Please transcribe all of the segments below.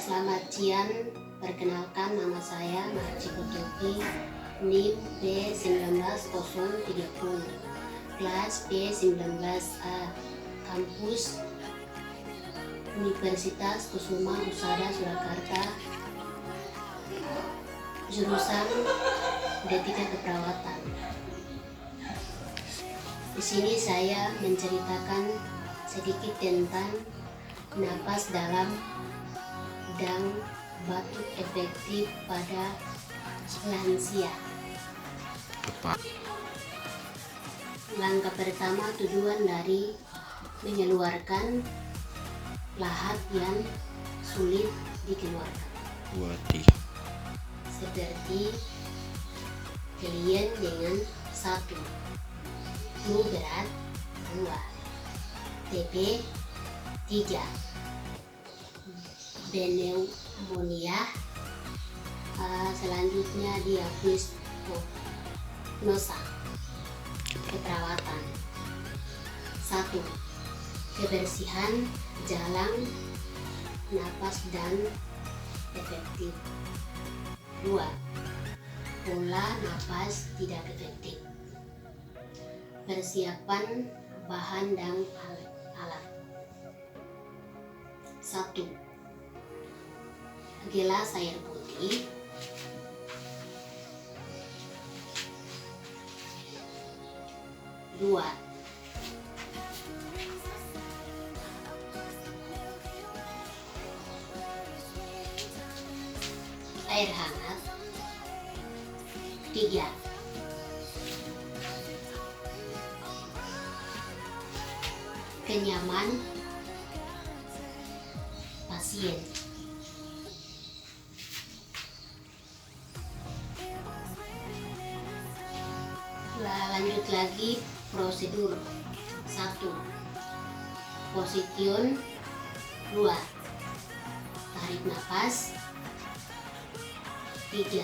Selamat siang, perkenalkan nama saya Marci Kutubi, NIM B19030, kelas B19A, kampus Universitas Kusuma Husada Surakarta, jurusan D3 Keperawatan. Di sini saya menceritakan sedikit tentang napas dalam dan batuk efektif pada lansia. Langkah pertama, tujuan dari mengeluarkan lahap yang sulit dikeluarkan. Seperti kalian dengan 1, flu berat 2, TB 3, pneumonia, selanjutnya diagnosa. Keperawatan 1. Kebersihan jalan napas dan efektif. 2. Pola napas tidak efektif. Persiapan bahan dan alat. 1. Gelas air putih, 2. Air hangat, 3. Kenyaman pasien. Lanjut lagi prosedur. 1. Position. 2. Tarik nafas. 3.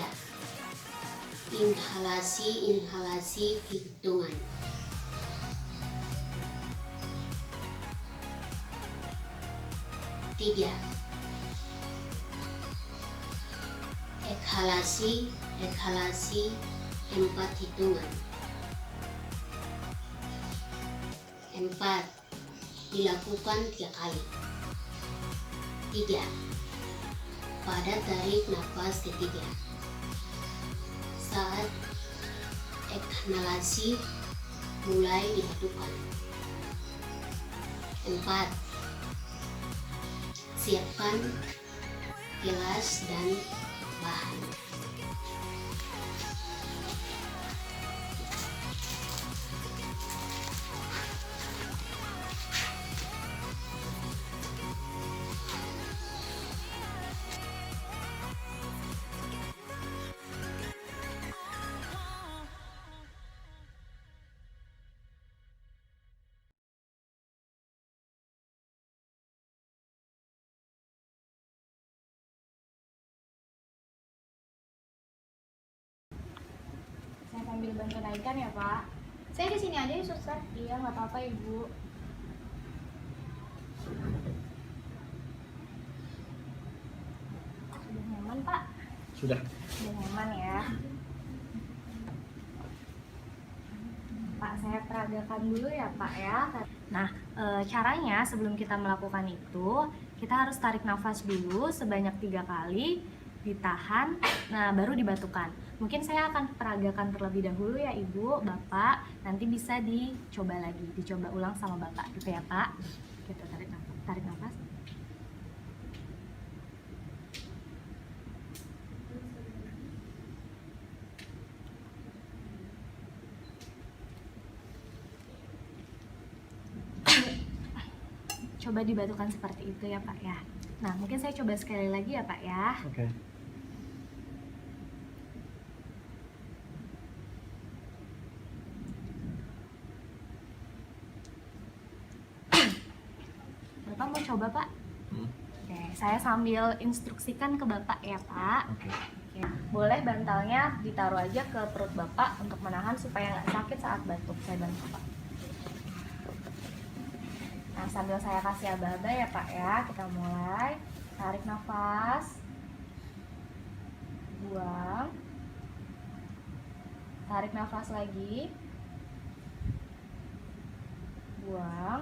Inhalasi hitungan. 3. Ekhalasi 4 hitungan. 4. Dilakukan 3 kali. 3. Pada tarik nafas ketiga. Saat ekhalasi mulai dilakukan. 4. Siapkan gelas dan bahan. Saya sambil bantu naikkan ya Pak. Saya di sini aja ya Suster. Iya nggak apa-apa Ibu. Sudah nyaman Pak? Sudah nyaman ya. Pak, saya peragakan dulu ya Pak ya. Nah, caranya sebelum kita melakukan itu, kita harus tarik nafas dulu sebanyak 3 kali, ditahan, nah baru dibatukan. Mungkin saya akan peragakan terlebih dahulu ya Ibu, Bapak, nanti bisa dicoba lagi, dicoba ulang sama Bapak gitu ya Pak. Kita tarik nafas. Coba dibatukan seperti itu ya Pak ya. Nah, mungkin saya coba sekali lagi ya Pak ya. Oke. Bapak mau coba Pak? Oke, saya sambil instruksikan ke Bapak ya Pak. Oke. Boleh bantalnya ditaruh aja ke perut Bapak untuk menahan supaya nggak sakit saat batuk. Saya bantu Pak. Nah, sambil saya kasih aba-aba ya Pak ya, kita mulai. Tarik nafas. Buang. Tarik nafas lagi. Buang.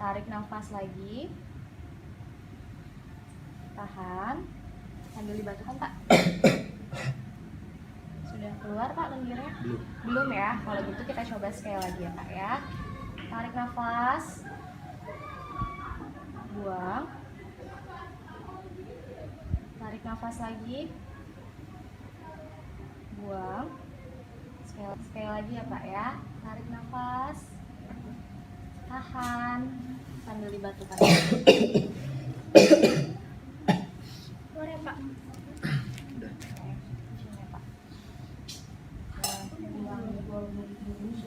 Tarik nafas lagi. Tahan. Sambil dibatukan, Pak. Sudah keluar, Pak, lendirnya? Belum ya? Kalau gitu kita coba sekali lagi ya, Pak ya. Tarik nafas. Buang. Tarik nafas lagi. Buang. Sekali lagi ya, Pak ya. Tarik nafas. Tahan. Sambil dibatukan. Keluar ya, Pak.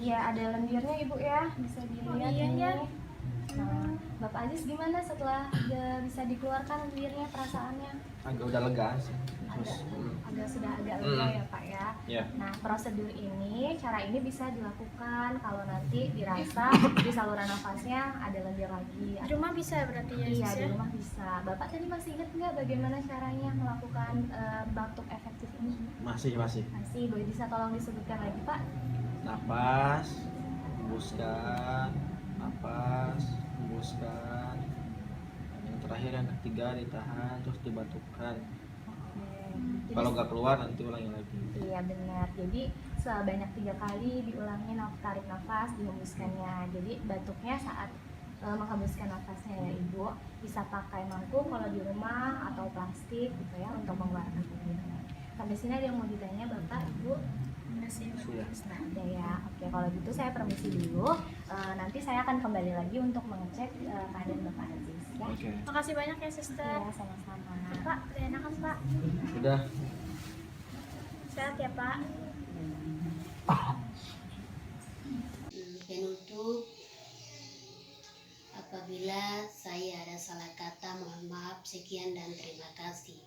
Iya, ada lendirnya Ibu ya, bisa dilihat ini. Nah, Bapak Aziz gimana setelah bisa dikeluarkan lendirnya, perasaannya? Agak udah lega sih. Agak sudah agak lega ya Pak ya. Ya. Nah, prosedur ini, cara ini bisa dilakukan kalau nanti dirasa di saluran nafasnya ada lendir lagi. Di rumah bisa berarti ya? Iya, Sis, di ya? rumah bisa. Bapak tadi masih ingat nggak bagaimana caranya melakukan batuk efektif ini? Masih. Masih, boleh bisa tolong disebutkan lagi Pak? Napas, hembuskan, napas, hembuskan. Yang terakhir yang ketiga ditahan terus dibatukan. Jadi, Kalau nggak keluar nanti ulangi lagi. iya benar. Jadi sebanyak 3 kali diulangi tarik nafas, dihembuskannya. Jadi batuknya saat menghembuskan nafasnya ya Ibu. Bisa pakai mangkuk kalau di rumah atau plastik gitu ya untuk mengeluarkan lendirnya. Sampai sini ada yang mau ditanya Bapak, Ibu? Sudah. Nah, ada ya. Oke, kalau gitu saya permisi dulu. Nanti saya akan kembali lagi untuk mengecek keadaan Bapak Aziz ya. Oke. Makasih banyak ya Sister. Ya, sama-sama. Pak, udah enakan Pak? Sudah. Sehat ya Pak? Penutup, apabila saya ada salah kata, mohon maaf. Sekian dan terima kasih.